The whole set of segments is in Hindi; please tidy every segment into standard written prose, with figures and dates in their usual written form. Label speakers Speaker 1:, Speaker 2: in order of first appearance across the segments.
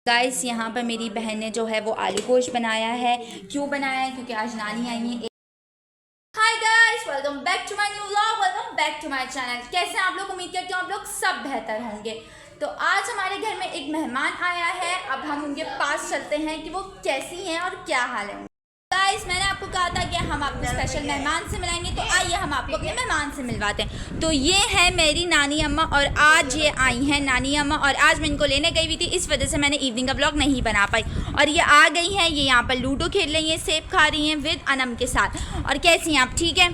Speaker 1: गाइस यहाँ पर मेरी बहन ने जो है वो आलू गोश्त बनाया है। क्यों बनाया है? क्योंकि आज नानी आई है। Hi guys, welcome back to my new vlog, welcome back to my channel. कैसे हैं आप लोग? उम्मीद करती हूँ आप लोग सब बेहतर होंगे। तो आज हमारे घर में एक मेहमान आया है। अब हम उनके पास चलते हैं कि वो कैसी हैं और क्या हाल है। गाइस, मैंने आपको कहा था कि हम आपको स्पेशल मेहमान से मिलाएंगे, तो आइए हम आपको अपने मेहमान से मिलवाते हैं। तो ये है मेरी नानी अम्मा और आज ये आई हैं नानी अम्मा, और आज मैं इनको लेने गई हुई थी, इस वजह से मैंने इवनिंग का व्लॉग नहीं बना पाई। और ये आ गई हैं, ये यहाँ पर लूडो खेल रही हैं, सेब खा रही हैं विद अनम के साथ। और कैसी हैं आप? ठीक है,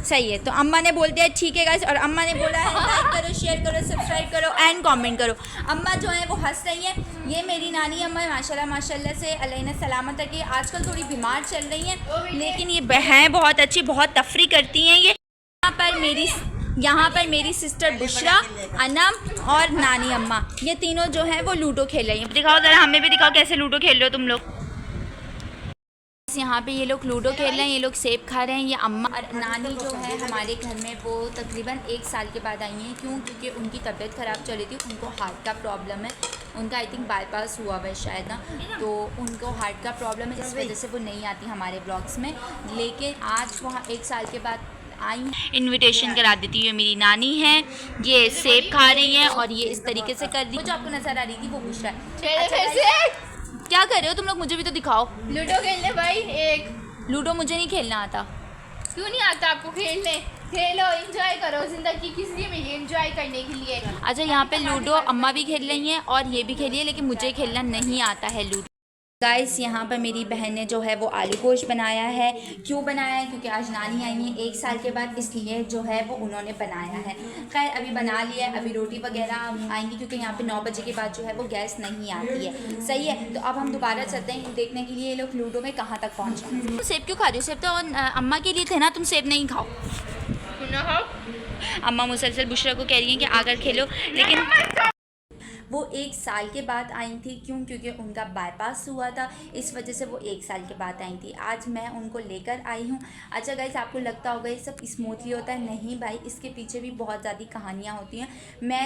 Speaker 1: सही है। तो अम्मा ने बोल दिया ठीक है गाइस, और अम्मा ने बोला है लाइक करो, शेयर करो, सब्सक्राइब करो एंड कमेंट करो। अम्मा जो है वो हंस रही है। ये मेरी नानी अम्मा माशाल्लाह माशाल्लाह से अल्लाह ने सलामत है कि आजकल थोड़ी बीमार चल रही हैं, लेकिन ये हैं बहुत अच्छी, बहुत तफरी करती हैं। ये यहाँ पर मेरी सिस्टर बुशरा, अनम और नानी अम्मा, ये तीनों जो है वो लूडो खेल रही हैं। दिखाओ ज़रा, हमें भी दिखाओ कैसे लूडो खेल रहे हो तुम लोग। यहाँ पे ये लोग लूडो खेल रहे हैं, ये लोग सेब खा रहे हैं। ये अम्मा और नानी जो है हमारे घर में वो तकरीबन 1 साल के बाद आई हैं। क्यों? क्योंकि उनकी तबीयत ख़राब चल रही थी, उनको हार्ट का प्रॉब्लम है। उनका आई थिंक बाईपास हुआ हुआ है शायद ना, तो उनको हार्ट का प्रॉब्लम है, इस वजह से वो नहीं आती हमारे ब्लॉग्स में। लेकिन आज वहाँ 1 साल के बाद आई, इनविटेशन करा देती है। मेरी नानी है, ये सेब खा रही हैं और ये इस तरीके से कर रही है। जो आपको नज़र आ रही थी वो बुशरा है। क्या कर रहे हो तुम लोग? मुझे भी तो दिखाओ।
Speaker 2: लूडो खेलने भाई। एक
Speaker 1: लूडो मुझे नहीं खेलना आता।
Speaker 2: क्यों नहीं आता आपको खेलने? खेलो, एंजॉय करो, जिंदगी किस लिए मिली? एंजॉय करने के लिए।
Speaker 1: अच्छा, यहाँ पे लूडो अम्मा भी खेल रही हैं और ये भी खेली है, लेकिन मुझे खेलना नहीं आता है लूडो। गाइस, यहाँ पर मेरी बहन ने जो है वो आलू गोश्त बनाया है। क्यों बनाया है? क्योंकि आज नानी आई है 1 साल के बाद, इसलिए जो है वो उन्होंने बनाया है। खैर अभी बना लिया है, अभी रोटी वगैरह आएंगी, क्योंकि यहाँ पे 9 बजे के बाद जो है वो गैस नहीं आती है। सही है, तो अब हम दोबारा चलते हैं देखने के लिए ये लोग लूडो में कहाँ तक पहुँचे। तुम सेब क्यों खा रही हो? सेब तो अम्मा के लिए थे ना, तुम सेब नहीं खाओ। अम्मा मुसलसल बुशरा को कह रही हैं कि आकर खेलो, लेकिन वो 1 साल के बाद आई थी। क्यों? क्योंकि उनका बाईपास हुआ था, इस वजह से वो 1 साल के बाद आई थी। आज मैं उनको लेकर आई हूँ। अच्छा गाइस, आपको लगता होगा ये सब स्मूथली होता है, नहीं भाई, इसके पीछे भी बहुत ज़्यादा कहानियाँ होती हैं। मैं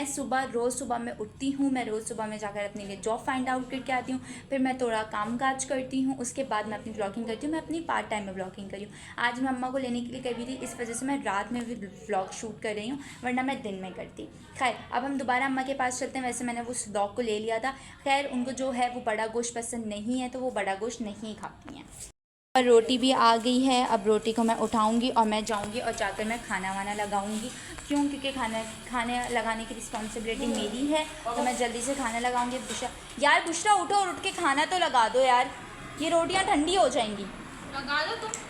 Speaker 1: रोज़ सुबह मैं उठती हूँ, मैं रोज़ सुबह में जाकर अपने लिए जॉब फाइंड आउट करके आती हूँ, फिर मैं थोड़ा काम काज करती हूँ, उसके बाद मैं अपनी ब्लॉगिंग करती हूँ। मैं अपनी पार्ट टाइम में ब्लॉगिंग करी हूँ। आज मैं अम्मा को लेने के लिए गई थी, इस वजह से मैं रात में भी ब्लॉग शूट कर रही हूँ, वरना मैं दिन में करती। खैर अब हम दोबारा अम्मा के पास चलते हैं। वैसे मैंने उस डॉग को ले लिया था। खैर उनको जो है वो बड़ा गोश्त पसंद नहीं है, तो वो बड़ा गोश्त नहीं खाती हैं। और रोटी भी आ गई है। अब रोटी को मैं उठाऊंगी और मैं जाऊंगी और जाकर मैं खाना वाना लगाऊंगी। क्यों? क्योंकि खाने लगाने की रिस्पॉन्सिबिलिटी मेरी है, तो मैं जल्दी से खाना लगाऊंगी। यार बुशरा उठो और उठ के खाना तो लगा दो यार, ये रोटियां ठंडी हो जाएंगी।
Speaker 2: लगा दो तुम।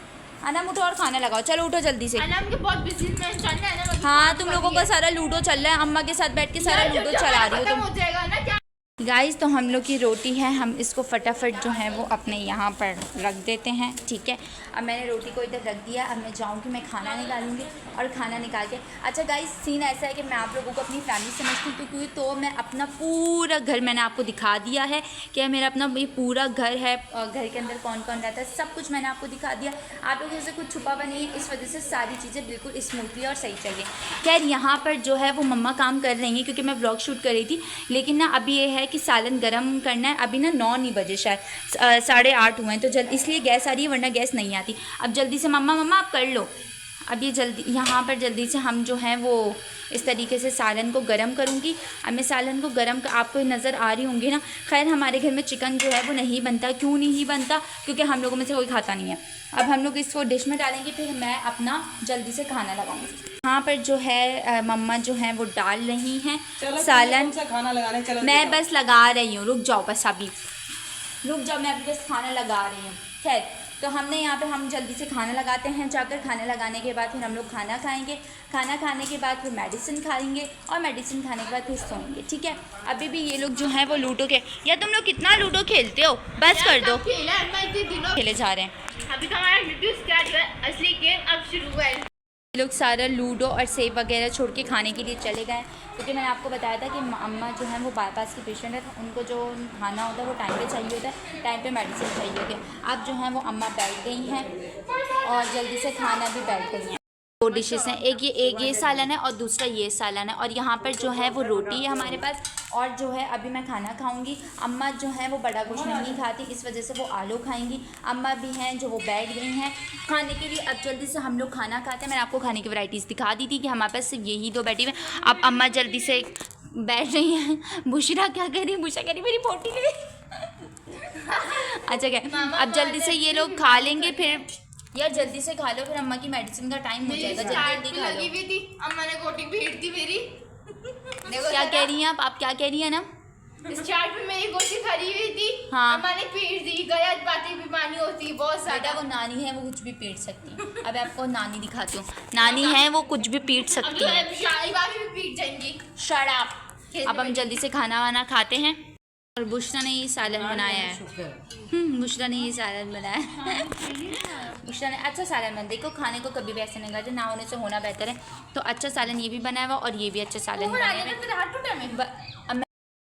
Speaker 1: अनम उठो और खाना लगाओ, चलो उठो जल्दी से।
Speaker 2: अनम के बहुत बिजी मैन चल रहा है ना।
Speaker 1: हाँ, तुम लोगों का सारा लूडो चल रहा है, अम्मा के साथ बैठ के सारा लूडो चला रही हो तुम।
Speaker 2: हो जाएगा ना क्या
Speaker 1: गाइस, तो हम लोग की रोटी है, हम इसको फटाफट जो है वो अपने यहाँ पर रख देते हैं। ठीक है, अब मैंने रोटी को इधर रख दिया। अब मैं जाऊँगी, मैं खाना निकालूंगी और खाना निकाल के। अच्छा गाइस, सीन ऐसा है कि मैं आप लोगों को अपनी फैमिली समझती हूँ, क्योंकि तो मैं अपना पूरा घर मैंने आपको दिखा दिया है कि मेरा अपना ये पूरा घर है, घर के अंदर कौन कौन रहता है, सब कुछ मैंने आपको दिखा दिया। आप लोगों से कुछ छुपा हुआ नहीं है, इस वजह से सारी चीज़ें बिल्कुल स्मूथली और सही चाहिए। खैर यहाँ पर जो है वो मम्मा काम कर रही हैं, क्योंकि मैं ब्लॉग शूट कर रही थी, लेकिन ना अभी ये है कि सालन गरम करना है। अभी ना 9 नहीं बजे, शायद 8:30 हुए हैं, तो इसलिए गैस आ रही है, वरना गैस नहीं आती। अब जल्दी से मम्मा आप कर लो। अब ये जल्दी यहाँ पर जल्दी से हम जो हैं वो इस तरीके से सालन को गरम करूँगी। अब मैं सालन को गरम आपको नज़र आ रही होंगी ना। खैर हमारे घर में चिकन जो है वो नहीं बनता। क्यों नहीं बनता? क्योंकि हम लोगों में से कोई खाता नहीं है। अब हम लोग इसको डिश में डालेंगे, फिर मैं अपना जल्दी से खाना लगाऊंगी। यहाँ पर जो है मम्मा जो है वो डाल रही हैं सालन।
Speaker 3: खाना लगाने चलो।
Speaker 1: मैं बस लगा रही हूँ, रुक जाओ बस, अभी रुक जाओ, मैं अभी बस खाना लगा रही हूँ। खैर तो हमने यहाँ पे हम जल्दी से खाना लगाते हैं जाकर। खाना लगाने के बाद फिर हम लोग खाना खाएंगे। खाना खाने के बाद फिर मेडिसिन खाएंगे और मेडिसिन खाने के बाद फिर सोएंगे। ठीक है, अभी भी ये लोग जो हैं वो लूडो के, या तुम लोग कितना लूडो खेलते हो? बस कर दो, खेले जा रहे हैं।
Speaker 2: अभी तो हमारा क्या जो है असली गेम अब शुरू हुआ है।
Speaker 1: लोग सारा लूडो और सेब वगैरह छोड़ के खाने के लिए चले गए, क्योंकि मैंने आपको बताया था कि अम्मा जो है वो बाईपास की पेशेंट है, तो उनको जो खाना होता है वो टाइम पे चाहिए होता है, टाइम पे मेडिसिन चाहिए होती है। अब जो है वो अम्मा बैठ गई हैं और जल्दी से खाना भी बैठ गई हैं। दो डिशेस हैं, एक ये सालन है और दूसरा ये सालन है। और यहाँ पर जो है वो रोटी है हमारे पास। और जो है अभी मैं खाना खाऊंगी। अम्मा जो है वो बड़ा कुछ नहीं खाती, इस वजह से वो आलू खाएंगी। अम्मा भी हैं जो वो बैठ गई हैं खाने के लिए। अब जल्दी से हम लोग खाना खाते हैं। मैंने आपको खाने की वैराइटीज़ दिखा दी थी कि हमारे पास सिर्फ यही दो बैठी हुए। अब अम्मा जल्दी से बैठ रही हैं। बुशरा क्या कह रही है? बुशरा कह रही मेरी पोटी ले। अच्छा क्या, अब जल्दी से ये लोग खा लेंगे, फिर यार जल्दी से खा लो, फिर अम्मा की मेडिसिन का टाइम हो जाएगा। जल्दी खा लो।
Speaker 2: लगी हुई थी, अम्मा ने गोटी पीट दी मेरी।
Speaker 1: देखो क्या कह रही हैं आप क्या कह रही हैं ना?
Speaker 2: इस चाट में मेरी गोटी खरी हुई थी।
Speaker 1: हाँ।
Speaker 2: अम्मा ने पीट दी। गलत बातें भी मानी होती बहुत
Speaker 1: बेटा
Speaker 2: ज्यादा।
Speaker 1: वो नानी है, वो कुछ भी पीट सकती है। अब आपको नानी दिखाती हूँ। नानी है वो कुछ भी पीट सकती है।
Speaker 2: अब शाही भाभी भी पीट जाएंगी।
Speaker 1: Shut up. अब हम जल्दी से खाना वाना खाते हैं। और बुशरा ने ये सालन बनाया है। बुशरा ने ये सालन बनाया है। बुशरा ने अच्छा सालन बना। देखो खाने को कभी भी ऐसे नहीं करते, ना होने से होना बेहतर है। तो अच्छा सालन ये भी बनाया हुआ और ये भी अच्छा सालन बनाया है।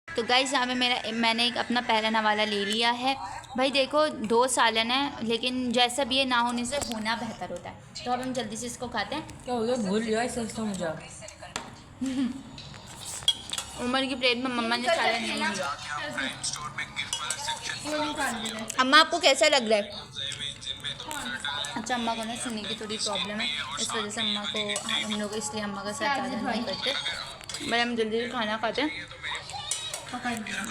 Speaker 1: तो गाइस यहाँ पे मैंने एक अपना पहला नवाला ले लिया है। भाई देखो 2 सालन है, लेकिन जैसा भी है ना होने से होना बेहतर होता है। तो अब हम जल्दी से इसको खाते हैं।
Speaker 3: क्या हो गया? भूल गया सिस्टम मुझे।
Speaker 1: उमर की प्लेट में मम्मा ने सालन नहीं लिया। अम्मा आपको कैसा लग रहा है? अच्छा अम्मा को ना सुनने की थोड़ी प्रॉब्लम है, इस वजह से अम्मा को हम लोग इसलिए अम्मा का साथ ज़्यादा नहीं करते। भाई हम जल्दी से खाना खाते हैं।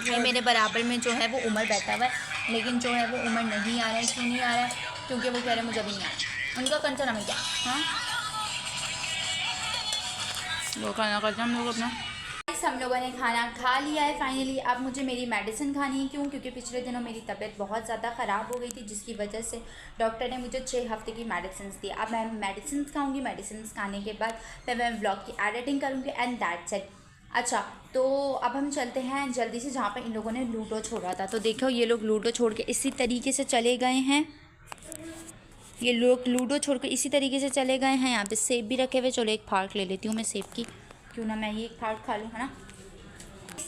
Speaker 1: ये मेरे बराबर में जो है वो उमर बैठा हुआ है, लेकिन जो है वो उमर नहीं आ रहा है। क्यों नहीं आ रहा है? क्योंकि वो कह रहे हैं मुझे अभी नहीं आया। उनका कंसर्न हमें क्या? हाँ वो खाना खाते हैं हम लोग अपना। हम लोगों ने खाना खा लिया है फाइनली। अब मुझे मेरी मेडिसिन खानी है। क्यों? क्योंकि पिछले दिनों मेरी तबीयत बहुत ज़्यादा ख़राब हो गई थी, जिसकी वजह से डॉक्टर ने मुझे 6 हफ्ते की मेडिसिन दी। अब मैं मेडिसिन खाऊंगी। मेडिसिन खाने के बाद फिर मैं व्लॉग की एडिटिंग करूँगी एंड दैट्स इट। अच्छा तो अब हम चलते हैं जल्दी से जहाँ पर इन लोगों ने लूडो छोड़ा था। तो देखो ये लोग लूडो छोड़ के इसी तरीके से चले गए हैं। ये लोग लूडो छोड़ के इसी तरीके से चले गए हैं। यहाँ पे सेब भी रखे हुए। चलो एक फाड़ ले लेती हूँ मैं सेब की। क्यों ना मैं ये एक फाड़ खा लूँ, है ना।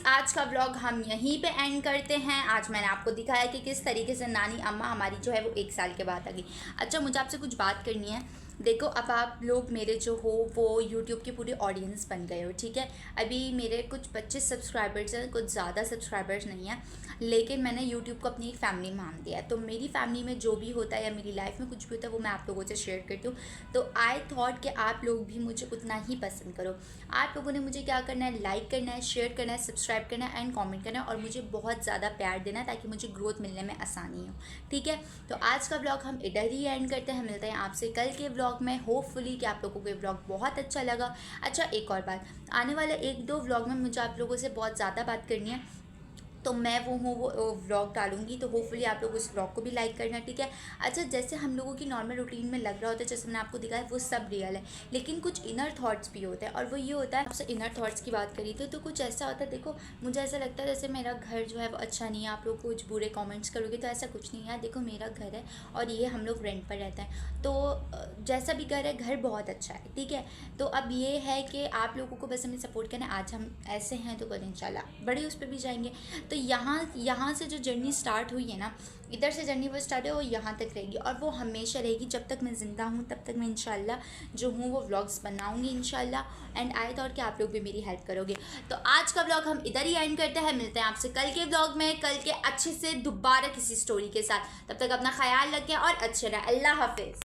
Speaker 1: आज का व्लॉग हम यहीं पे एंड करते हैं। आज मैंने आपको दिखाया कि किस तरीके से नानी अम्मा हमारी जो है वो 1 साल के बाद आ गई। अच्छा मुझे आपसे कुछ बात करनी है। देखो अब आप लोग मेरे जो हो वो यूट्यूब की पूरी ऑडियंस बन गए हो, ठीक है। अभी मेरे कुछ 25 सब्सक्राइबर्स हैं, कुछ ज़्यादा सब्सक्राइबर्स नहीं हैं, लेकिन मैंने यूट्यूब को अपनी एक फैमिली मान दिया है। तो मेरी फैमिली में जो भी होता है या मेरी लाइफ में कुछ भी होता है वो मैं आप लोगों से शेयर करती हूँ। तो आई थॉट कि आप लोग भी मुझे उतना ही पसंद करो। आप लोगों ने मुझे क्या करना है, लाइक करना है, शेयर करना है, सब्सक्राइब करना है एंड कमेंट करना है और मुझे बहुत ज़्यादा प्यार देना है ताकि मुझे ग्रोथ मिलने में आसानी हो, ठीक है। तो आज का व्लॉग हम इधर ही एंड करते हैं। मिलते हैं आपसे कल के व्लॉग में। होपफुली कि आप लोगों को ये व्लॉग बहुत अच्छा लगा। अच्छा एक और बात, आने वाले 1-2 व्लॉग में मुझे आप लोगों से बहुत ज़्यादा बात करनी है, तो मैं वो व्लॉग डालूंगी। तो होपफुली आप लोग उस व्लॉग को भी लाइक करना, ठीक है। अच्छा जैसे हम लोगों की नॉर्मल रूटीन में लग रहा होता है, जैसे मैंने आपको दिखाया वो सब रियल है, लेकिन कुछ इनर थॉट्स भी होते हैं। और वो ये होता है, आपसे इनर थॉट्स की बात करी थी तो कुछ ऐसा होता है। देखो मुझे ऐसा लगता है जैसे मेरा घर जो है वो अच्छा नहीं है, आप लोग कुछ बुरे कॉमेंट्स करोगे, तो ऐसा कुछ नहीं है। देखो मेरा घर है और ये हम लोग रेंट पर रहते हैं, तो जैसा भी घर है घर बहुत अच्छा है, ठीक है। तो अब ये है कि आप लोगों को बस हमें सपोर्ट करना है। आज हम ऐसे हैं तो कल इंशाल्लाह बड़े उस पर भी जाएंगे। तो यहाँ से जो जर्नी स्टार्ट हुई है ना, इधर से जर्नी वो स्टार्ट है वो यहाँ तक रहेगी और वो हमेशा रहेगी। जब तक मैं ज़िंदा हूँ तब तक मैं इंशाल्लाह जो हूँ वो व्लॉग्स बनाऊँगी इंशाल्लाह। एंड आई थॉट कि आप लोग भी मेरी हेल्प करोगे। तो आज का व्लॉग हम इधर ही एंड करते हैं। मिलते हैं आपसे कल के व्लॉग में, कल के अच्छे से दोबारा किसी स्टोरी के साथ। तब तक अपना ख्याल रखें और अच्छे रहें। अल्लाह हाफिज़।